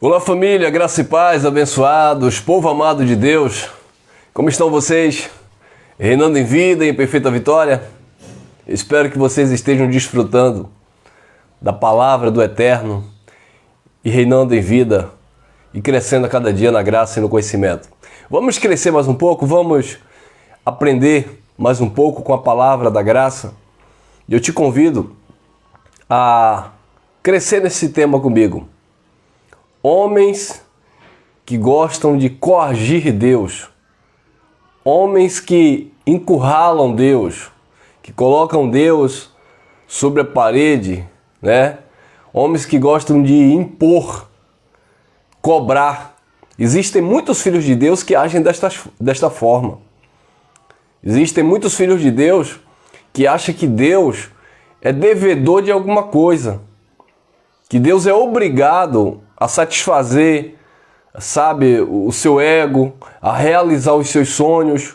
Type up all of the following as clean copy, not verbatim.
Olá família, graça e paz, abençoados, povo amado de Deus. Como estão vocês? Reinando em vida e em perfeita vitória? Espero que vocês estejam desfrutando da palavra do Eterno e reinando em vida e crescendo a cada dia na graça e no conhecimento. Vamos crescer mais um pouco, vamos aprender mais um pouco com a palavra da graça. E eu te convido a crescer nesse tema comigo. Homens que gostam de coagir Deus, homens que encurralam Deus, que colocam Deus sobre a parede, né? Homens que gostam de impor, cobrar. Existem muitos filhos de Deus que agem desta forma. Existem muitos filhos de Deus que acham que Deus é devedor de alguma coisa, que Deus é obrigado a satisfazer, sabe, o seu ego, a realizar os seus sonhos,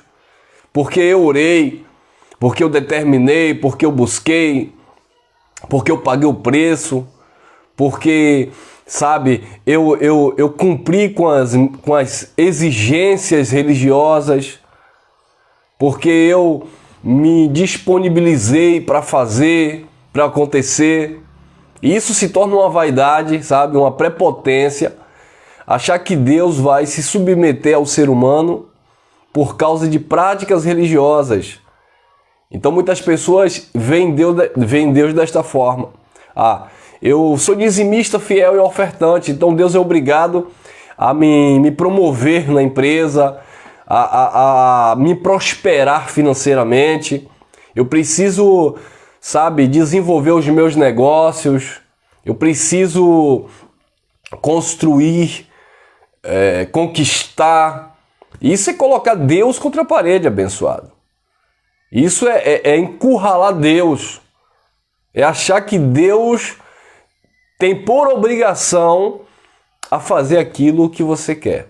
porque eu orei, porque eu determinei, porque eu busquei, porque eu paguei o preço, porque, sabe, eu cumpri com as exigências religiosas, porque eu me disponibilizei para fazer, para acontecer. E isso se torna uma vaidade, sabe, uma prepotência, achar que Deus vai se submeter ao ser humano por causa de práticas religiosas. Então muitas pessoas veem Deus desta forma. Eu sou dizimista fiel e ofertante, então Deus é obrigado a me promover na empresa, a me prosperar financeiramente. Eu preciso, sabe, desenvolver os meus negócios, eu preciso construir, conquistar. Isso é colocar Deus contra a parede, abençoado. Isso é encurralar Deus. É achar que Deus tem por obrigação a fazer aquilo que você quer.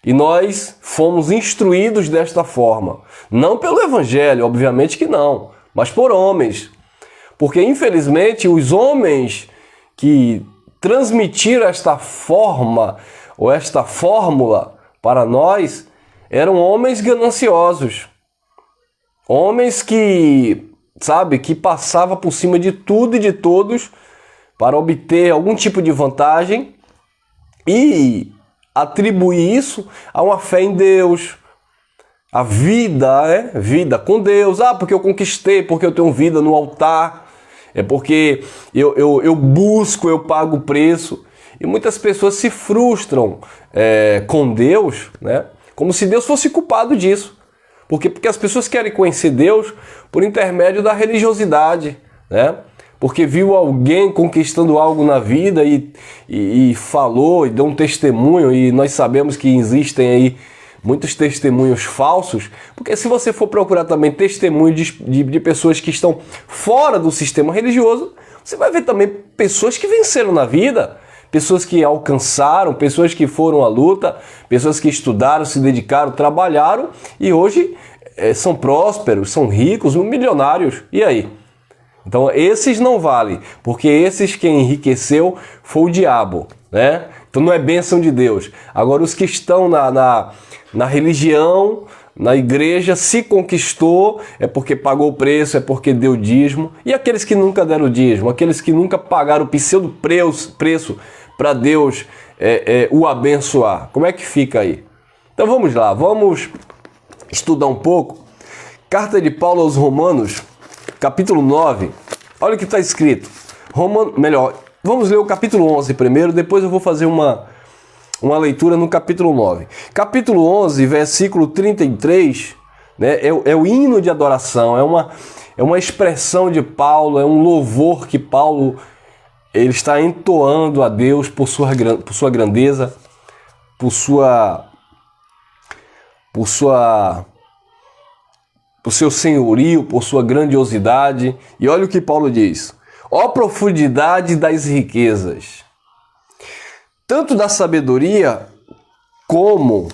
E nós fomos instruídos desta forma. Não pelo Evangelho, obviamente que não, mas por homens. Porque, infelizmente, os homens que transmitiram esta forma ou esta fórmula para nós eram homens gananciosos. Homens que, sabe, que passavam por cima de tudo e de todos para obter algum tipo de vantagem e atribuir isso a uma fé em Deus, a vida, vida com Deus. Porque eu conquistei, porque eu tenho vida no altar, é porque eu busco, eu pago o preço. E muitas pessoas se frustram com Deus, né? Como se Deus fosse culpado disso. Porque as pessoas querem conhecer Deus por intermédio da religiosidade, né? Porque viu alguém conquistando algo na vida e falou e deu um testemunho, e nós sabemos que existem aí muitos testemunhos falsos, porque se você for procurar também testemunho de pessoas que estão fora do sistema religioso, você vai ver também pessoas que venceram na vida, pessoas que alcançaram, pessoas que foram à luta, pessoas que estudaram, se dedicaram, trabalharam e hoje são prósperos, são ricos, milionários. E aí? Então esses não valem, porque esses quem enriqueceu foi o diabo, né? Então não é bênção de Deus. Agora os que estão na religião, na igreja, se conquistou, é porque pagou o preço, é porque deu dízimo. E aqueles que nunca deram dízimo, aqueles que nunca pagaram o pseudo preço para Deus o abençoar, como é que fica aí? Então vamos lá, vamos estudar um pouco. Carta de Paulo aos Romanos, capítulo 9, olha o que está escrito. Vamos ler o capítulo 11 primeiro, depois eu vou fazer uma leitura no capítulo 9. Capítulo 11, versículo 33, né, é o hino de adoração, é uma expressão de Paulo, é um louvor que Paulo ele está entoando a Deus por sua grandeza, por seu senhorio, por sua grandiosidade. E olha o que Paulo diz: ó profundidade das riquezas, tanto da sabedoria como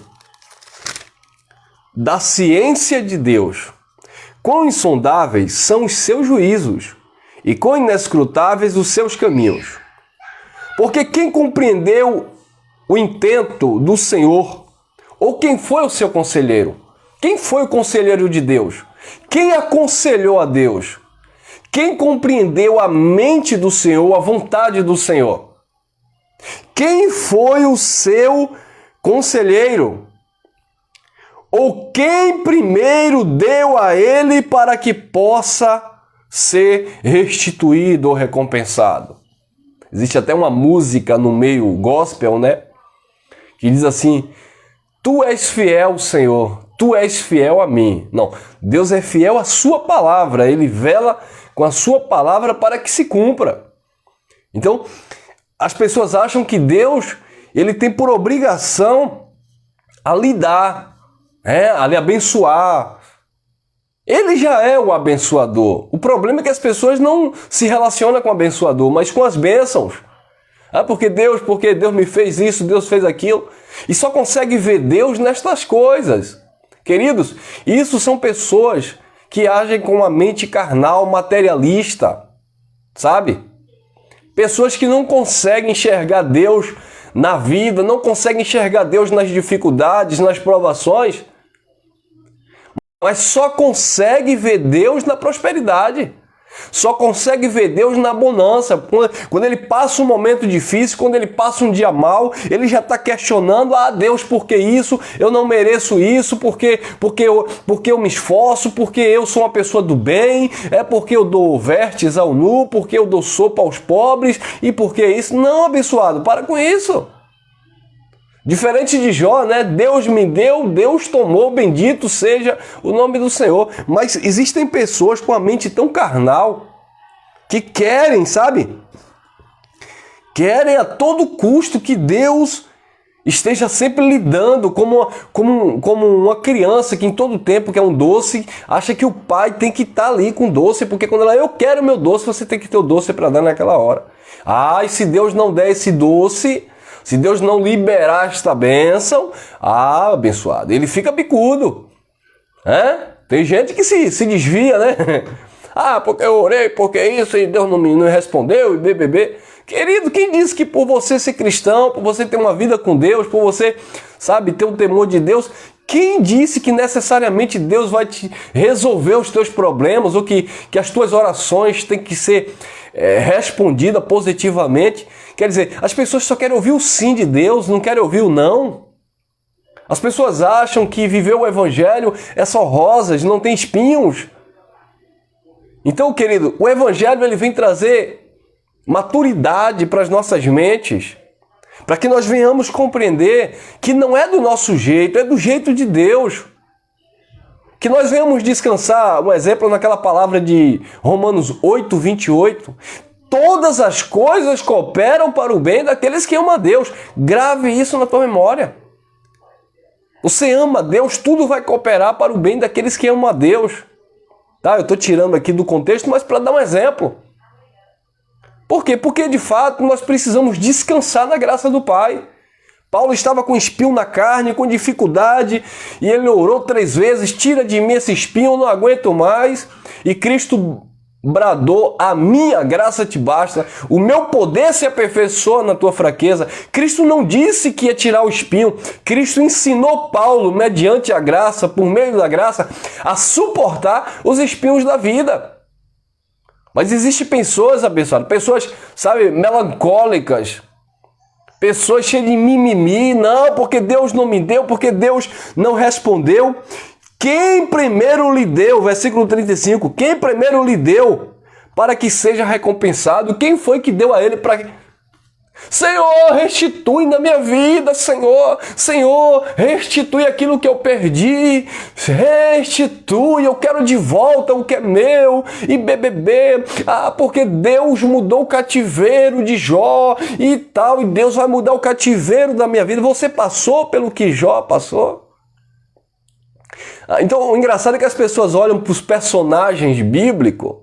da ciência de Deus. Quão insondáveis são os seus juízos e quão inescrutáveis os seus caminhos. Porque quem compreendeu o intento do Senhor? Ou quem foi o seu conselheiro? Quem foi o conselheiro de Deus? Quem aconselhou a Deus? Quem compreendeu a mente do Senhor, a vontade do Senhor? Quem foi o seu conselheiro? Ou quem primeiro deu a ele para que possa ser restituído ou recompensado? Existe até uma música no meio gospel, né? Que diz assim: Tu és fiel, Senhor, Tu és fiel a mim. Não, Deus é fiel à sua palavra, Ele vela com a sua palavra para que se cumpra. Então, as pessoas acham que Deus, Ele tem por obrigação a lhe dar, a lhe abençoar. Ele já é o abençoador. O problema é que as pessoas não se relacionam com o abençoador, mas com as bênçãos. Porque Deus me fez isso, Deus fez aquilo. E só consegue ver Deus nestas coisas. Queridos, isso são pessoas que agem com a mente carnal, materialista, sabe? Pessoas que não conseguem enxergar Deus na vida, não conseguem enxergar Deus nas dificuldades, nas provações, mas só consegue ver Deus na prosperidade. Só consegue ver Deus na bonança. Quando ele passa um momento difícil, quando ele passa um dia mal, ele já está questionando: Deus, por que isso? Eu não mereço isso, porque eu me esforço, porque eu sou uma pessoa do bem, porque eu dou vertes ao nu, porque eu dou sopa aos pobres, e porque isso? Não, abençoado, para com isso. Diferente de Jó, né? Deus me deu, Deus tomou, bendito seja o nome do Senhor. Mas existem pessoas com a mente tão carnal que querem, sabe? Querem a todo custo que Deus esteja sempre lidando como uma criança que em todo tempo quer um doce, acha que o pai tem que estar ali com doce, porque quando ela, eu quero meu doce, você tem que ter o doce para dar naquela hora. E se Deus não der esse doce, se Deus não liberar esta bênção, abençoado, ele fica bicudo. Tem gente que se desvia, né? Porque eu orei, porque isso, e Deus não me respondeu, e BBB. Querido, quem disse que por você ser cristão, por você ter uma vida com Deus, por você, sabe, ter um temor de Deus, quem disse que necessariamente Deus vai te resolver os teus problemas, ou que as tuas orações têm que ser respondidas positivamente? Quer dizer, as pessoas só querem ouvir o sim de Deus, não querem ouvir o não. As pessoas acham que viver o evangelho é só rosas, não tem espinhos. Então, querido, o evangelho ele vem trazer maturidade para as nossas mentes, para que nós venhamos compreender que não é do nosso jeito, é do jeito de Deus. Que nós venhamos descansar, um exemplo naquela palavra de Romanos 8, 28. Todas as coisas cooperam para o bem daqueles que amam a Deus. Grave isso na tua memória. Você ama a Deus, tudo vai cooperar para o bem daqueles que amam a Deus. Eu estou tirando aqui do contexto, mas para dar um exemplo. Por quê? Porque de fato nós precisamos descansar na graça do Pai. Paulo estava com espinho na carne, com dificuldade, e ele orou 3 vezes: tira de mim esse espinho, eu não aguento mais. E Cristo bradou: a minha graça te basta, o meu poder se aperfeiçoa na tua fraqueza. Cristo não disse que ia tirar o espinho, Cristo ensinou Paulo, mediante a graça, por meio da graça, a suportar os espinhos da vida. Mas existem pessoas, abençoadas, pessoas, sabe, melancólicas, pessoas cheias de mimimi, não, porque Deus não me deu, porque Deus não respondeu. Quem primeiro lhe deu, versículo 35, quem primeiro lhe deu para que seja recompensado? Quem foi que deu a ele para... Senhor, restitui na minha vida, Senhor. Senhor, restitui aquilo que eu perdi. Restitui, eu quero de volta o que é meu. E BBB, porque Deus mudou o cativeiro de Jó e tal. E Deus vai mudar o cativeiro da minha vida. Você passou pelo que Jó passou? Então, o engraçado é que as pessoas olham para os personagens bíblicos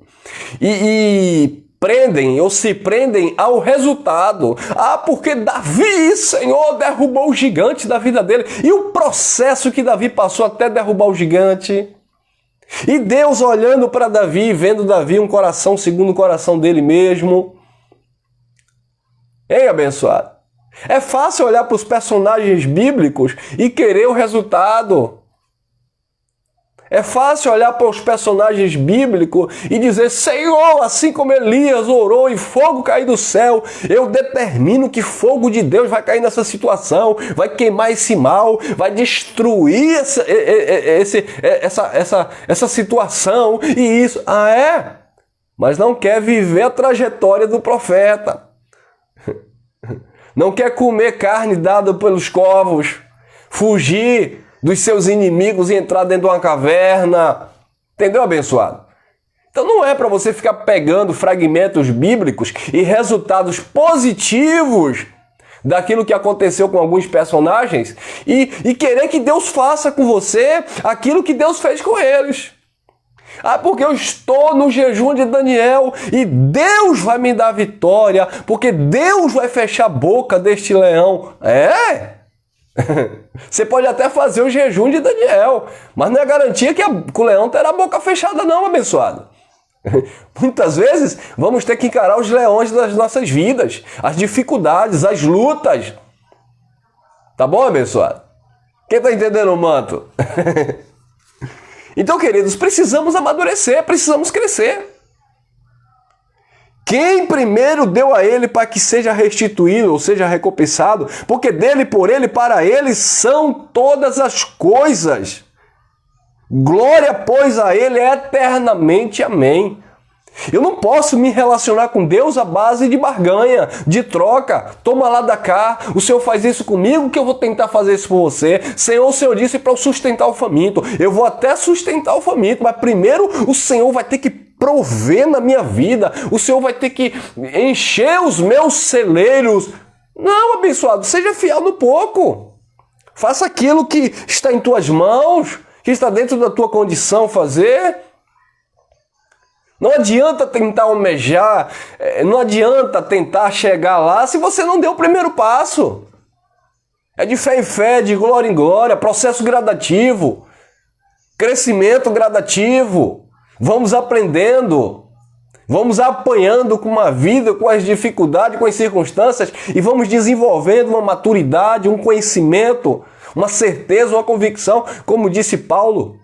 e prendem ou se prendem ao resultado. Porque Davi, Senhor, derrubou o gigante da vida dele. E o processo que Davi passou até derrubar o gigante. E Deus olhando para Davi, vendo Davi um coração segundo o coração dele mesmo. Abençoado? É fácil olhar para os personagens bíblicos e querer o resultado. É fácil olhar para os personagens bíblicos e dizer: Senhor, assim como Elias orou e fogo cair do céu, eu determino que fogo de Deus vai cair nessa situação, vai queimar esse mal, vai destruir essa situação e isso. Ah, é? Mas não quer viver a trajetória do profeta. Não quer comer carne dada pelos corvos, fugir dos seus inimigos e entrar dentro de uma caverna. Entendeu, abençoado? Então não é para você ficar pegando fragmentos bíblicos e resultados positivos daquilo que aconteceu com alguns personagens e querer que Deus faça com você aquilo que Deus fez com eles. Ah, porque eu estou no jejum de Daniel e Deus vai me dar vitória, porque Deus vai fechar a boca deste leão. É? Você pode até fazer o jejum de Daniel, mas não é garantia que o leão terá a boca fechada não, abençoado. Muitas vezes vamos ter que encarar os leões das nossas vidas, as dificuldades, as lutas. Tá bom, abençoado? Quem está entendendo o manto? Então, queridos, precisamos amadurecer, precisamos crescer. Quem primeiro deu a ele para que seja restituído, ou seja recompensado, porque dele, por ele, para ele são todas as coisas. Glória, pois, a ele eternamente. Amém. Eu não posso me relacionar com Deus à base de barganha, de troca. Toma lá da cá, o Senhor faz isso comigo que eu vou tentar fazer isso por você. Senhor, o Senhor disse para eu sustentar o faminto. Eu vou até sustentar o faminto, mas primeiro o Senhor vai ter que prover na minha vida. O Senhor vai ter que encher os meus celeiros. Não, abençoado, seja fiel no pouco. Faça aquilo que está em tuas mãos, que está dentro da tua condição fazer. Não adianta tentar almejar, não adianta tentar chegar lá se você não deu o primeiro passo. É de fé em fé, de glória em glória, processo gradativo, crescimento gradativo. Vamos aprendendo, vamos apanhando com uma vida, com as dificuldades, com as circunstâncias e vamos desenvolvendo uma maturidade, um conhecimento, uma certeza, uma convicção, como disse Paulo.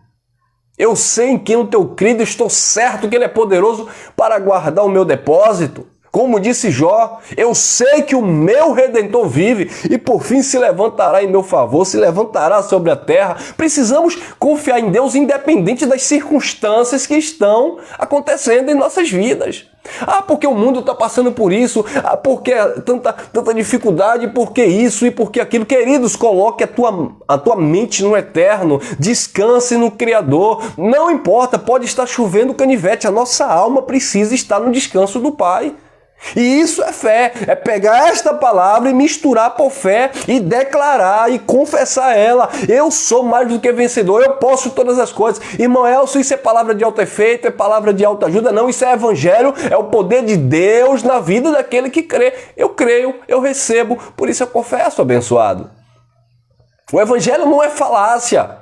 Eu sei em quem o teu crido, estou certo que ele é poderoso para guardar o meu depósito. Como disse Jó, eu sei que o meu Redentor vive e por fim se levantará em meu favor, se levantará sobre a terra. Precisamos confiar em Deus independente das circunstâncias que estão acontecendo em nossas vidas. Ah, porque o mundo está passando por isso, ah, porque tanta dificuldade, porque isso e porque aquilo. Queridos, coloque a tua mente no eterno, descanse no Criador. Não importa, pode estar chovendo canivete, a nossa alma precisa estar no descanso do Pai. E isso é fé, é pegar esta palavra e misturar por fé e declarar e confessar ela. Eu sou mais do que vencedor, eu posso todas as coisas. Irmão Elcio, isso é palavra de alto efeito, é palavra de alta ajuda? Não, isso é evangelho, é o poder de Deus na vida daquele que crê. Eu creio, eu recebo, por isso eu confesso, abençoado. O evangelho não é falácia.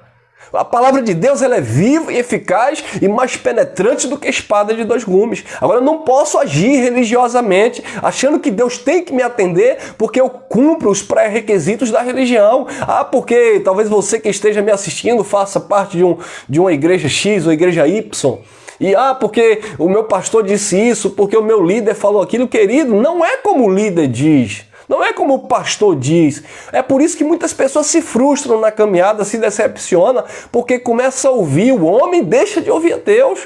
A palavra de Deus ela é viva e eficaz e mais penetrante do que a espada de dois gumes. Agora, eu não posso agir religiosamente achando que Deus tem que me atender porque eu cumpro os pré-requisitos da religião. Ah, porque talvez você que esteja me assistindo faça parte de uma igreja X ou igreja Y. E porque o meu pastor disse isso, porque o meu líder falou aquilo. Querido, não é como o líder diz. Não é como o pastor diz. É por isso que muitas pessoas se frustram na caminhada, se decepcionam, porque começa a ouvir o homem e deixa de ouvir a Deus.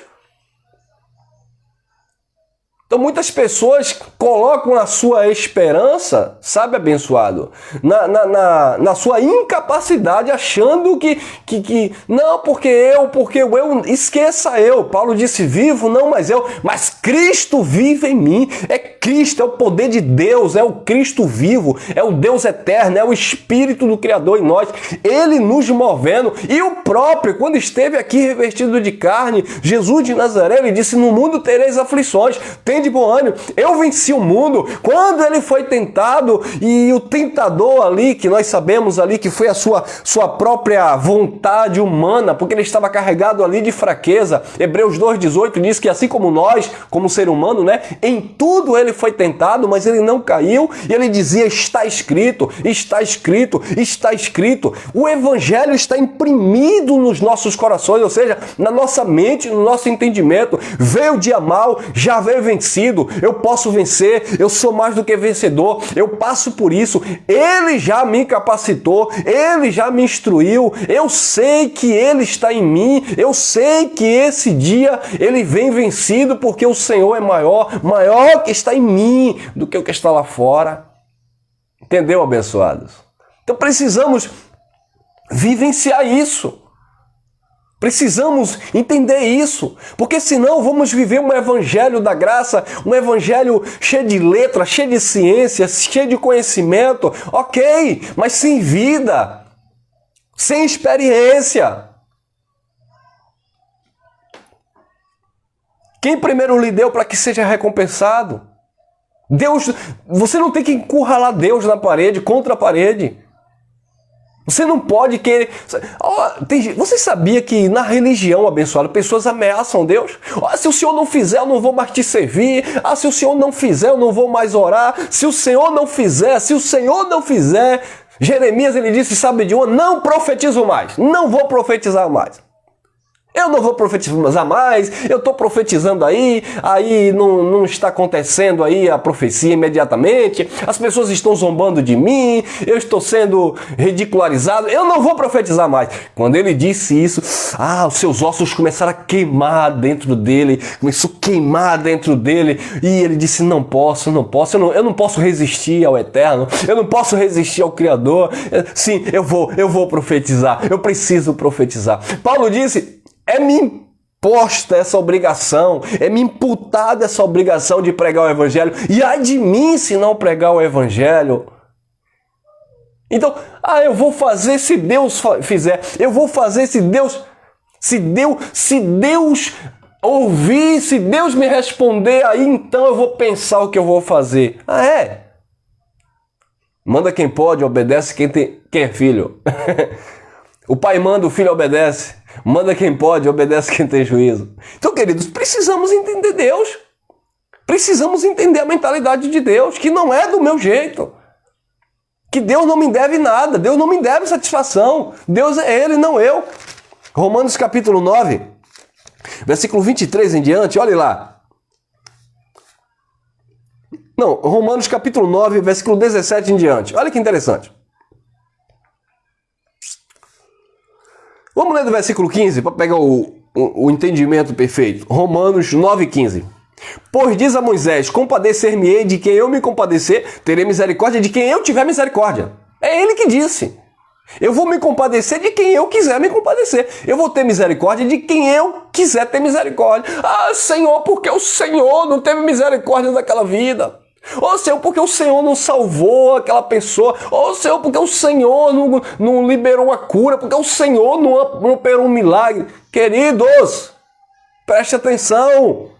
Então muitas pessoas colocam a sua esperança, sabe, abençoado, na sua incapacidade, achando que não, porque eu, esqueça eu. Paulo disse, vivo não mais eu, mas Cristo vive em mim. É Cristo, é o poder de Deus, é o Cristo vivo, é o Deus eterno, é o Espírito do Criador em nós, Ele nos movendo. E o próprio, quando esteve aqui revestido de carne, Jesus de Nazaré, Ele disse, no mundo tereis aflições, tende de bom ânimo, eu venci o mundo. Quando ele foi tentado e o tentador ali, que nós sabemos ali que foi a sua própria vontade humana, porque ele estava carregado ali de fraqueza. Hebreus 2,18 diz que assim como nós, como ser humano, né, em tudo ele foi tentado, mas ele não caiu, e ele dizia: está escrito, está escrito, está escrito. O evangelho está imprimido nos nossos corações, ou seja, na nossa mente, no nosso entendimento. Veio o dia mal, já veio vencido, eu posso vencer, eu sou mais do que vencedor, eu passo por isso, ele já me capacitou, ele já me instruiu, eu sei que ele está em mim, eu sei que esse dia ele vem vencido, porque o Senhor é maior que está em mim do que o que está lá fora. Entendeu, abençoados? Então precisamos vivenciar isso. Precisamos entender isso, porque senão vamos viver um evangelho da graça, um evangelho cheio de letras, cheio de ciência, cheio de conhecimento, ok, mas sem vida, sem experiência. Quem primeiro lhe deu para que seja recompensado? Deus, você não tem que encurralar Deus na parede, contra a parede. Você não pode querer... Você sabia que na religião, abençoado, pessoas ameaçam Deus? Se o Senhor não fizer, eu não vou mais te servir. Se o Senhor não fizer, eu não vou mais orar. Se o Senhor não fizer, Jeremias, ele disse, sabe de uma? Não profetizo mais. Não vou profetizar mais. Eu não vou profetizar mais, eu estou profetizando aí não está acontecendo aí a profecia imediatamente, as pessoas estão zombando de mim, eu estou sendo ridicularizado, eu não vou profetizar mais. Quando ele disse isso, os seus ossos começaram a queimar dentro dele, começou a queimar dentro dele, e ele disse, eu não posso resistir ao Eterno, eu não posso resistir ao Criador, sim, eu vou profetizar, eu preciso profetizar. Paulo disse, é-me imposta essa obrigação, é-me imputada essa obrigação de pregar o Evangelho, e ai de mim se não pregar o Evangelho. Então, eu vou fazer se Deus fizer, eu vou fazer se Deus ouvir, se Deus me responder, aí então eu vou pensar o que eu vou fazer. Manda quem pode, obedece quem é filho. O pai manda, o filho obedece. Manda quem pode, obedece quem tem juízo. Então, queridos, precisamos entender Deus. Precisamos entender a mentalidade de Deus, que não é do meu jeito. Que Deus não me deve nada, Deus não me deve satisfação. Deus é Ele, não eu. Romanos capítulo 9, versículo 23 em diante, olhe lá. Não, Romanos capítulo 9, versículo 17 em diante. Olha que interessante. Vamos ler do versículo 15 para pegar o entendimento perfeito. Romanos 9,15. Pois diz a Moisés, compadecer-me-ei de quem eu me compadecer, terei misericórdia de quem eu tiver misericórdia. É ele que disse. Eu vou me compadecer de quem eu quiser me compadecer. Eu vou ter misericórdia de quem eu quiser ter misericórdia. Senhor, porque o Senhor não teve misericórdia daquela vida. Senhor, porque o Senhor não salvou aquela pessoa. Senhor, porque o Senhor não liberou uma cura, porque o Senhor não operou um milagre. Queridos, preste atenção.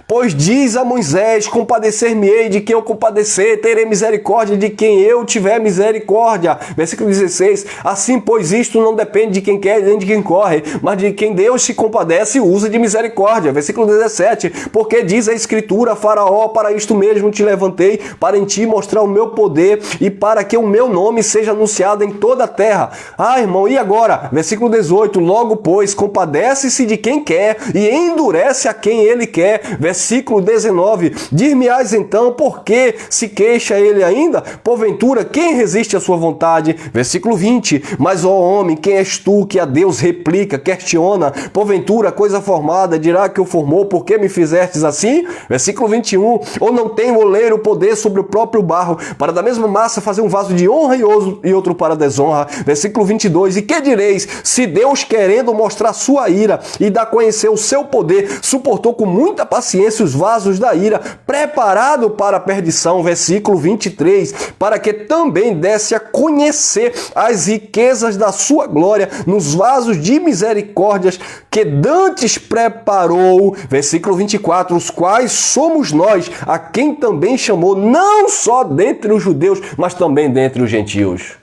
Pois diz a Moisés, compadecer-me-ei de quem eu compadecer, terei misericórdia de quem eu tiver misericórdia. Versículo 16, assim, pois isto não depende de quem quer nem de quem corre, mas de quem Deus se compadece e usa de misericórdia. Versículo 17, porque diz a Escritura, Faraó, para isto mesmo te levantei, para em ti mostrar o meu poder e para que o meu nome seja anunciado em toda a terra. Irmão, e agora? Versículo 18, logo, pois, compadece-se de quem quer e endurece a quem ele quer. Versículo 19, dir-me-ás então, por que se queixa ele ainda? Porventura, quem resiste à sua vontade? Versículo 20, mas ó homem, quem és tu que a Deus replica, questiona? Porventura, coisa formada dirá que o formou, por que me fizestes assim? Versículo 21, ou não tem o oleiro poder sobre o próprio barro, para da mesma massa fazer um vaso de honra e outro para desonra? Versículo 22, e que direis? Se Deus, querendo mostrar sua ira e dar a conhecer o seu poder, suportou com muita paciência os vasos da ira, preparado para a perdição, versículo 23, para que também desse a conhecer as riquezas da sua glória nos vasos de misericórdias que dantes preparou, versículo 24, os quais somos nós, a quem também chamou, não só dentre os judeus, mas também dentre os gentios.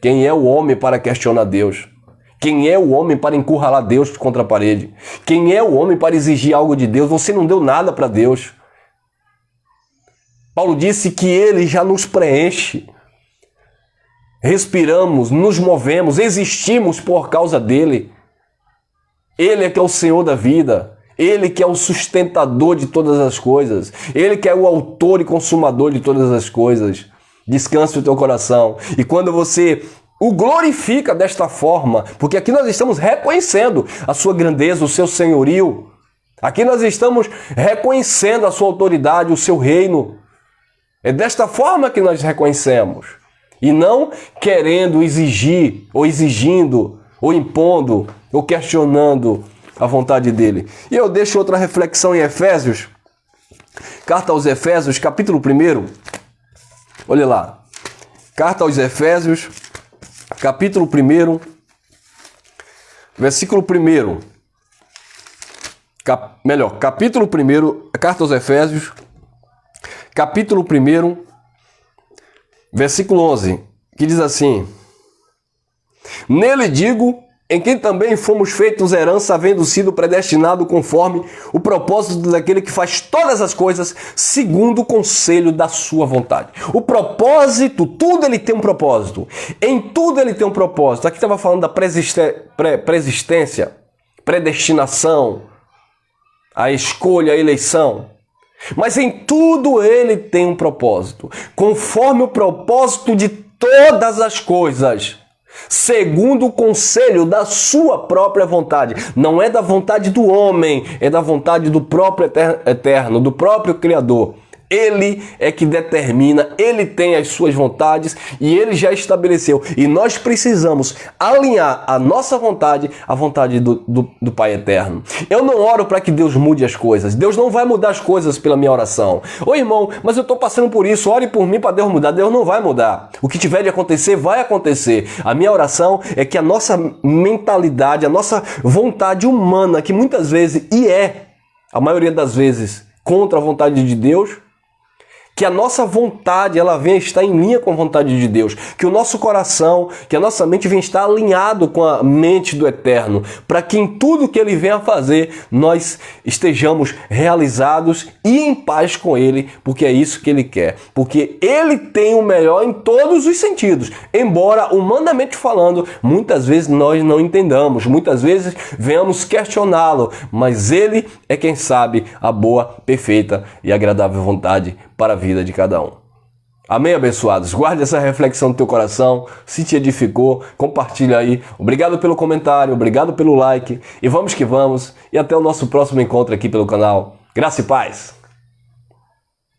Quem é o homem para questionar Deus? Quem é o homem para encurralar Deus contra a parede? Quem é o homem para exigir algo de Deus? Você não deu nada para Deus. Paulo disse que ele já nos preenche. Respiramos, nos movemos, existimos por causa dele. Ele é que é o Senhor da vida. Ele que é o sustentador de todas as coisas. Ele que é o autor e consumador de todas as coisas. Descanse o teu coração. E quando você o glorifica desta forma, porque aqui nós estamos reconhecendo a sua grandeza, o seu senhorio. Aqui nós estamos reconhecendo a sua autoridade, o seu reino. É desta forma que nós reconhecemos. E não querendo exigir, ou exigindo, ou impondo, ou questionando a vontade dele. E eu deixo outra reflexão em Efésios. Carta aos Efésios, capítulo 1. Olha lá. Carta aos Efésios, capítulo 1, versículo 1. Capítulo 1, Carta aos Efésios, capítulo 1, versículo 11, que diz assim: Nele digo, em quem também fomos feitos herança, havendo sido predestinado conforme o propósito daquele que faz todas as coisas segundo o conselho da sua vontade. O propósito, tudo ele tem um propósito. Em tudo ele tem um propósito. Aqui estava falando da preexistência, predestinação, a escolha, a eleição. Mas em tudo ele tem um propósito. Conforme o propósito de todas as coisas, segundo o conselho da sua própria vontade. Não é da vontade do homem, é da vontade do próprio eterno, do próprio Criador. Ele é que determina, ele tem as suas vontades e ele já estabeleceu. E nós precisamos alinhar a nossa vontade à vontade do Pai Eterno. Eu não oro para que Deus mude as coisas. Deus não vai mudar as coisas pela minha oração. Ô irmão, mas eu estou passando por isso, ore por mim para Deus mudar. Deus não vai mudar. O que tiver de acontecer, vai acontecer. A minha oração é que a nossa mentalidade, a nossa vontade humana, que muitas vezes, e é, a maioria das vezes, contra a vontade de Deus, que a nossa vontade ela venha estar em linha com a vontade de Deus, que o nosso coração, que a nossa mente venha estar alinhado com a mente do Eterno, para que em tudo que Ele venha fazer, nós estejamos realizados e em paz com Ele, porque é isso que Ele quer, porque Ele tem o melhor em todos os sentidos, embora humanamente falando, muitas vezes nós não entendamos, muitas vezes venhamos questioná-lo, mas Ele é quem sabe a boa, perfeita e agradável vontade para a vida de cada um. Amém, abençoados? Guarde essa reflexão no teu coração, se te edificou, compartilha aí. Obrigado pelo comentário, obrigado pelo like e vamos que vamos. E até o nosso próximo encontro aqui pelo canal. Graça e paz!